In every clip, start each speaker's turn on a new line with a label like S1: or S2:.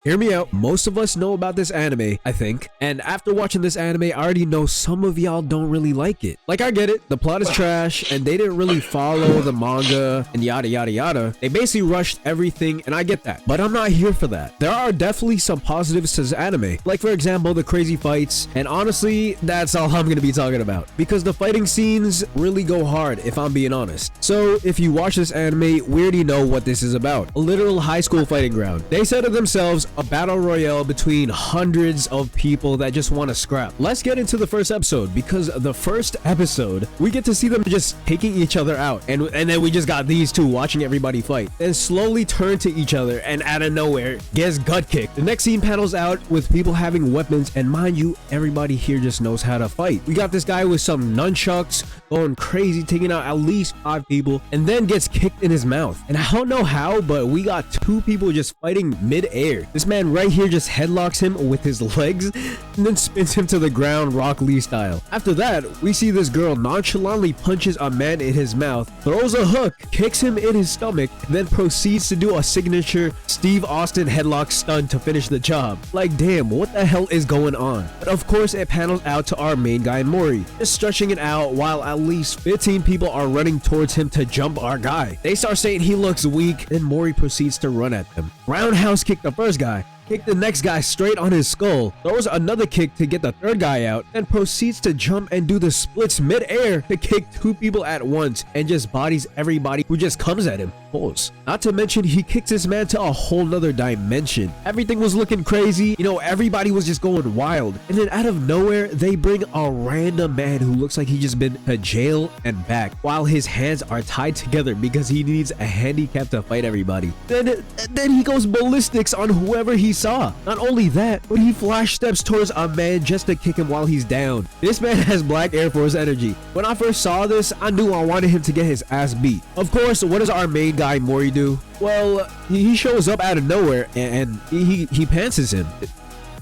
S1: hear me out. Most of us know about this anime, I think. And after watching this anime, I already know some of y'all don't really like it. Like, I get it. The plot is trash and they didn't really follow the manga and yada yada yada. They basically rushed everything and I get that. But I'm not here for that. There are definitely some positives to this anime. Like, for example, the crazy fights. And honestly, that's all I'm gonna be talking about. Because the fighting scenes really go hard, if I'm being honest. So, if you watch this anime, we already know what this is about. A literal high school fighting ground. They said to themselves, a battle royale between hundreds of people that just want to scrap. Let's get into the first episode, because the first episode, we get to see them just taking each other out. And then we just got these two watching everybody fight. Then slowly turn to each other and out of nowhere, gets gut kicked. The next scene panels out with people having weapons, and mind you, everybody here just knows how to fight. We got this guy with some nunchucks going crazy, taking out at least 5 people, and then gets kicked in his mouth. And I don't know how, but we got 2 people just fighting mid-air. This man right here just headlocks him with his legs and then spins him to the ground Rock Lee style. After that, we see this girl nonchalantly punches a man in his mouth, throws a hook, kicks him in his stomach, then proceeds to do a signature Steve Austin headlock stun to finish the job. Like, damn, what the hell is going on? But of course, it panels out to our main guy Mori, just stretching it out while at least 15 people are running towards him to jump our guy. They start saying he looks weak, then Mori proceeds to run at them. Roundhouse kick the first guy, kick the next guy straight on his skull, throws another kick to get the third guy out, then proceeds to jump and do the splits mid-air to kick 2 people at once and just bodies everybody who just comes at him. Pause. Not to mention, he kicks this man to a whole nother dimension. Everything was looking crazy, you know, everybody was just going wild. And then out of nowhere, they bring a random man who looks like he just been to jail and back, while his hands are tied together because he needs a handicap to fight everybody. Then he goes ballistics on whoever he saw. Not only that, but he flash steps towards a man just to kick him while he's down. This man has Black Air Force energy. When I first saw this, I knew I wanted him to get his ass beat. Of course, what does our main guy Mori do? Well, he shows up out of nowhere and he pantses him.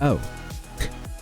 S1: Oh.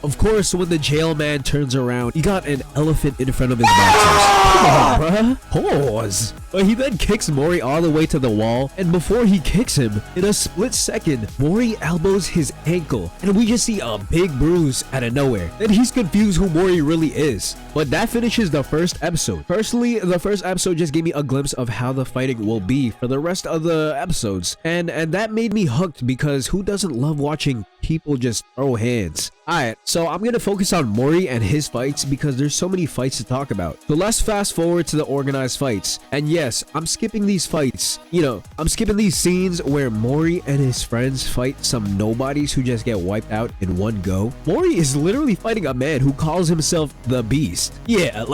S1: Of course, when the jail man turns around, he got an elephant in front of his boxers. Come on, bruh. Pause. But he then kicks Mori all the way to the wall, and before he kicks him, in a split second, Mori elbows his ankle, and we just see a big bruise out of nowhere. Then he's confused who Mori really is. But that finishes the first episode. Personally, the first episode just gave me a glimpse of how the fighting will be for the rest of the episodes, and that made me hooked, because who doesn't love watching people just throw hands? Alright, so I'm gonna focus on Mori and his fights because there's so many fights to talk about. So let's fast forward to the organized fights. And yes, I'm skipping these fights. You know, I'm skipping these scenes where Mori and his friends fight some nobodies who just get wiped out in one go. Mori is literally fighting a man who calls himself the Beast. Yeah,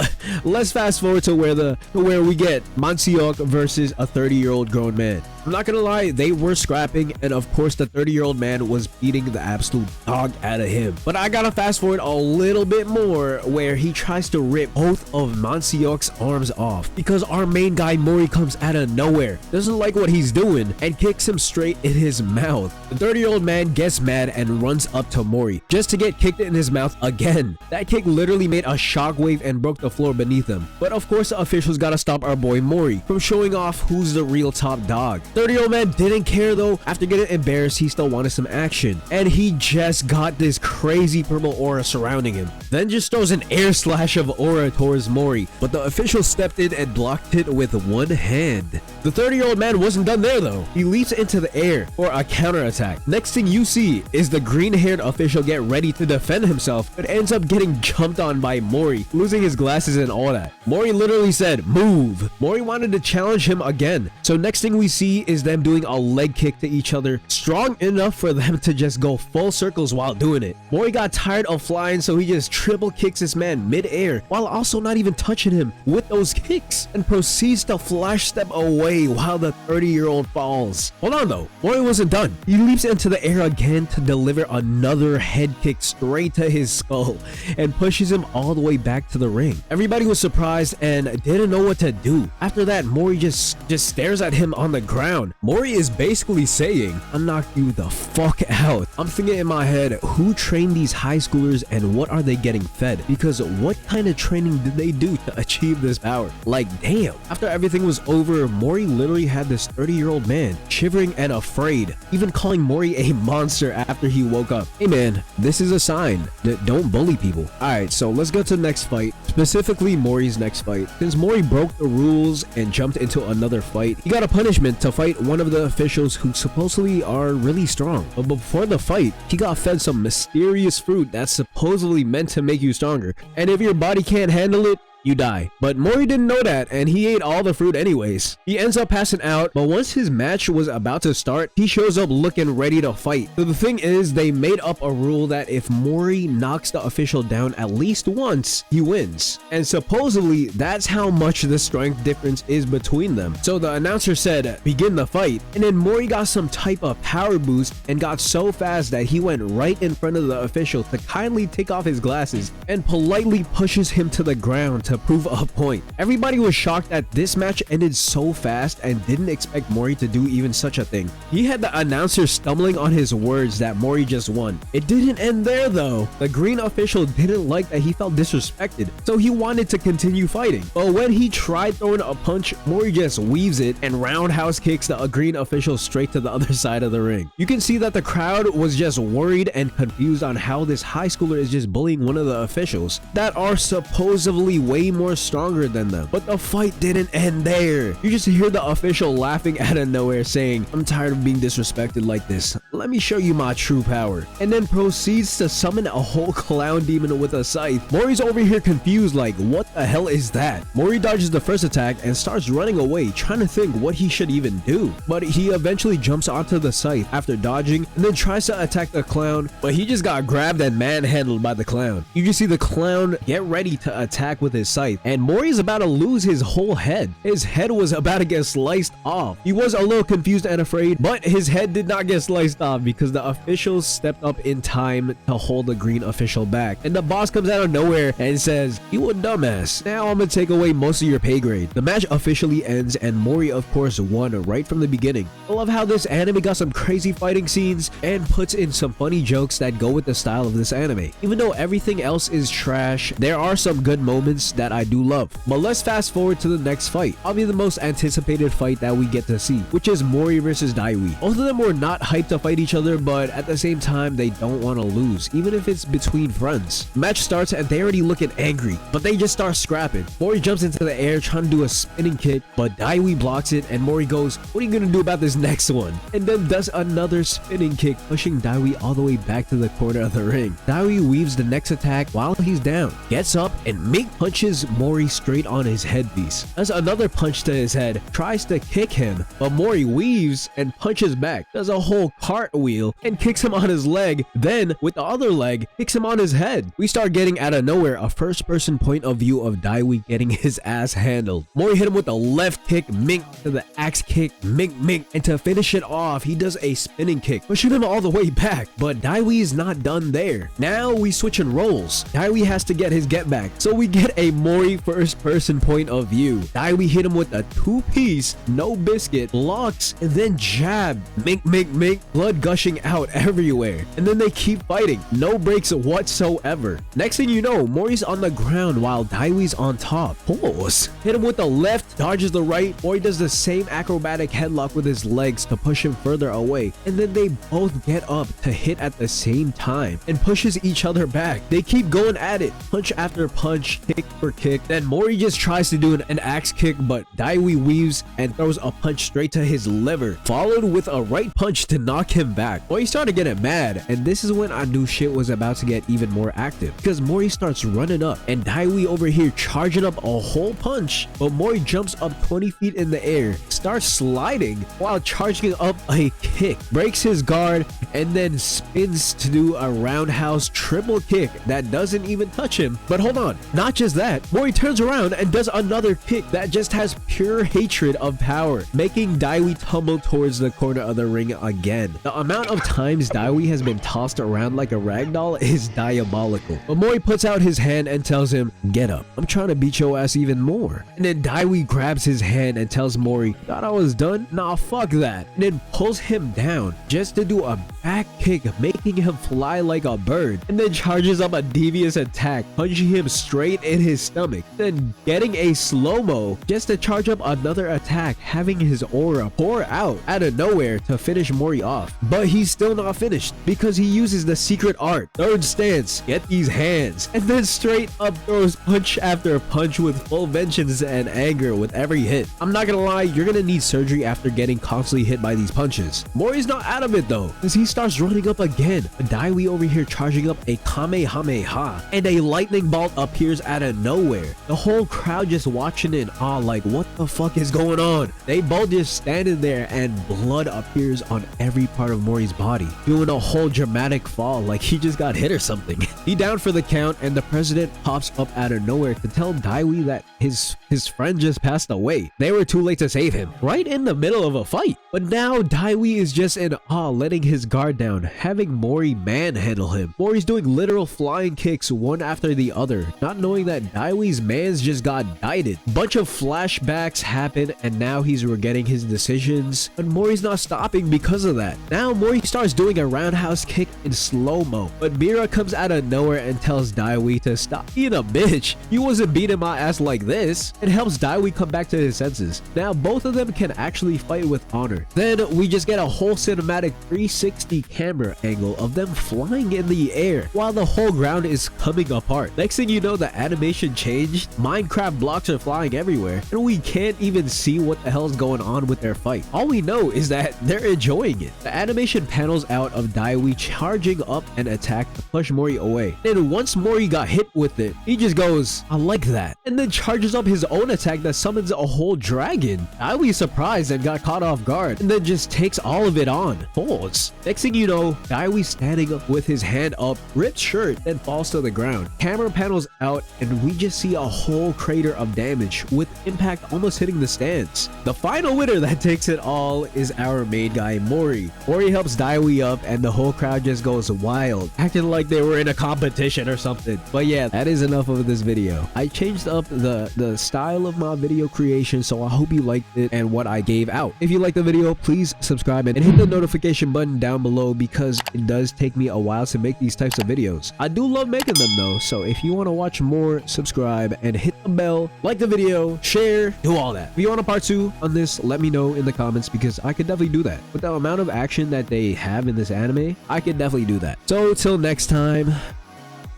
S1: let's fast forward to where we get Manseok versus a 30-year-old grown man. I'm not gonna lie, they were scrapping, and of course the 30-year-old man was beating the absolute dog out of him. But I gotta fast forward a little bit more where he tries to rip both of Manseok's arms off because our main guy Mori comes out of nowhere, doesn't like what he's doing, and kicks him straight in his mouth. The 30-year-old man gets mad and runs up to Mori just to get kicked in his mouth again. That kick literally made a shockwave and broke the floor beneath him. But of course the officials gotta stop our boy Mori from showing off who's the real top dog. 30-year-old man didn't care though. After getting embarrassed, he still wanted some action, and he just got this crazy purple aura surrounding him, then just throws an air slash of aura towards Mori, but the official stepped in and blocked it with one hand. The 30-year-old man wasn't done there though. He leaps into the air for a counterattack. Next thing you see is the green-haired official get ready to defend himself, but ends up getting jumped on by Mori, losing his glasses and all that. Mori literally said, "Move." Mori wanted to challenge him again, so next thing we see is them doing a leg kick to each other, strong enough for them to just go full circles while doing it. Mori got tired of flying, so he just triple kicks this man mid-air while also not even touching him with those kicks, and proceeds to flash step away while the 30-year-old falls. Hold on though, Mori wasn't done. He leaps into the air again to deliver another head kick straight to his skull and pushes him all the way back to the ring. Everybody was surprised and didn't know what to do. After that, Mori just stares at him on the ground. Mori is basically saying, "I'll knock you the fuck out." I'm thinking in my head, who trained these high schoolers and what are they getting fed? Because what kind of training did they do to achieve this power? Like, damn. After everything was over, Mori literally had this 30-year-old man shivering and afraid, even calling Mori a monster after he woke up. Hey man, this is a sign that don't bully people. Alright, so let's go to the next fight, specifically Mori's next fight. Since Mori broke the rules and jumped into another fight, he got a punishment to fight one of the officials who supposedly are really strong. But before the fight, he got fed some mysterious fruit that's supposedly meant to make you stronger, and if your body can't handle it, you die. But Mori didn't know that, and he ate all the fruit anyways. He ends up passing out, but once his match was about to start, he shows up looking ready to fight. So the thing is, they made up a rule that if Mori knocks the official down at least once, he wins. And supposedly, that's how much the strength difference is between them. So the announcer said, begin the fight, and then Mori got some type of power boost and got so fast that he went right in front of the official to kindly take off his glasses and politely pushes him to the ground to prove a point. Everybody was shocked that this match ended so fast and didn't expect Mori to do even such a thing. He had the announcer stumbling on his words that Mori just won. It didn't end there though. The green official didn't like that he felt disrespected, so he wanted to continue fighting. But when he tried throwing a punch, Mori just weaves it and roundhouse kicks the green official straight to the other side of the ring. You can see that the crowd was just worried and confused on how this high schooler is just bullying one of the officials that are supposedly way more stronger than them. But the fight didn't end there. You just hear the official laughing out of nowhere saying, I'm tired of being disrespected like this. Let me show you my true power. And then proceeds to summon a whole clown demon with a scythe. Mori's over here confused like, what the hell is that? Mori dodges the first attack and starts running away, trying to think what he should even do. But he eventually jumps onto the scythe after dodging and then tries to attack the clown, but he just got grabbed and manhandled by the clown. You just see the clown get ready to attack with his scythe, and Mori's about to lose his whole head. His head was about to get sliced off. He was a little confused and afraid, but his head did not get sliced off because the officials stepped up in time to hold the green official back. And the boss comes out of nowhere and says, you a dumbass. Now I'm gonna take away most of your pay grade. The match officially ends and Mori of course won right from the beginning. I love how this anime got some crazy fighting scenes and puts in some funny jokes that go with the style of this anime. Even though everything else is trash, there are some good moments that I do love. But let's fast forward to the next fight. Probably the most anticipated fight that we get to see, which is Mori versus Daiwi. Both of them were not hyped to fight each other, but at the same time, they don't want to lose, even if it's between friends. The match starts and they already looking angry, but they just start scrapping. Mori jumps into the air trying to do a spinning kick, but Daiwi blocks it and Mori goes, what are you gonna do about this next one? And then does another spinning kick, pushing Daiwi all the way back to the corner of the ring. Daiwi weaves the next attack while he's down, gets up and punches Mori straight on his headpiece. Does another punch to his head, tries to kick him, but Mori weaves and punches back, does a whole cartwheel and kicks him on his leg, then with the other leg kicks him on his head. We start getting out of nowhere a first person point of view of Daiwi getting his ass handled. Mori hit him with a left kick, mink, to the axe kick, mink, and to finish it off he does a spinning kick, pushing him all the way back. But Daiwi is not done there. Now we switching roles. Daiwi has to get his get back, so we get a Mori first person point of view. Daiwi hit him with a two-piece, no biscuit, blocks, and then jab, mink, blood gushing out everywhere. And then they keep fighting, no breaks whatsoever. Next thing you know, Mori's on the ground while Daiwi's on top. Pause. Hit him with the left, dodges the right. Mori does the same acrobatic headlock with his legs to push him further away. And then they both get up to hit at the same time and pushes each other back. They keep going at it, punch after punch, kick for kick. Then Mori just tries to do an axe kick, but Daiwi weaves and throws a punch straight to his liver, followed with a right punch to knock him back. Mori started getting mad, and this is when I knew shit was about to get even more active, because Mori starts running up and Daiwi over here charging up a whole punch, but Mori jumps up 20 feet in the air, starts sliding while charging up a kick, breaks his guard, and then spins to do a roundhouse triple kick that doesn't even touch him. But hold on, not just that, Mori turns around and does another kick that just has pure hatred of power, making Daiwi tumble towards the corner of the ring again. The amount of times Daiwi has been tossed around like a ragdoll is diabolical. But Mori puts out his hand and tells him, get up, I'm trying to beat your ass even more. And then Daiwi grabs his hand and tells Mori, thought I was done? Nah, fuck that. And then pulls him down just to do a back kick, making him fly like a bird, and then charges up a devious attack, punching him straight in his stomach, then getting a slow-mo just to charge up another attack, having his aura pour out of nowhere to finish Mori off. But he's still not finished because he uses the secret art, third stance, get these hands, and then straight up throws punch after punch with full vengeance and anger with every hit. I'm not gonna lie, you're gonna need surgery after getting constantly hit by these punches. Mori's not out of it though, as he starts running up again. Daiwi over here charging up a Kamehameha, and a lightning bolt appears out of nowhere. The whole crowd just watching in awe like, what the fuck is going on? They both just standing there and blood appears on every part of Mori's body, doing a whole dramatic fall like he just got hit or something. He down for the count, and the president pops up out of nowhere to tell Daiwi that his friend just passed away. They were too late to save him, right in the middle of a fight. But now Daiwi is just in awe, letting his guard down, having Mori manhandle him. Mori's doing literal flying kicks one after the other, not knowing that Daiwi's mans just got dieted. Bunch of flashbacks happen, and now he's regretting his decisions, but Mori's not stopping because of that. Now Mori starts doing a roundhouse kick in slow-mo, but Mira comes out of nowhere and tells Daiwi to stop being a bitch. You wasn't beating my ass like this. It helps Daiwi come back to his senses. Now both of them can actually fight with honor. Then we just get a whole cinematic 360 camera angle of them flying in the air while the whole ground is coming apart. Next thing you know, the animation changed. Minecraft blocks are flying everywhere, and we can't even see what the hell's going on with their fight. All we know is that they're enjoying it. The animation panels out of Daiwi charging up an attack to push Mori away. And once Mori got hit with it, he just goes, I like that, and then charges up his own attack that summons a whole dragon. Daiwi's surprised and got caught off guard, and then just takes all of it on. Pause. Next thing you know, Daiwi standing up with his hand up, ripped shirt, then falls to the ground. Camera panels out, and we just see a whole crater of damage with impact almost hitting the stands. The final winner that takes it all is our main guy, Mori. Mori helps Daiwi up, and the whole crowd just goes wild, acting like they were in a competition or something. But yeah, that is enough of this video. I changed up the style of my video creation, so I hope you liked it and what I gave out. If you liked the video, please subscribe and hit the notification button down below, because it does take me a while to make these types of videos. I do love making them though, so if you want to watch more, subscribe and hit the bell, like the video, share, do all that. If you want a part 2 on this, let me know in the comments, because I could definitely do that. With the amount of action that they have in this anime, I could definitely do that. So till next time,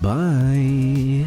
S1: bye.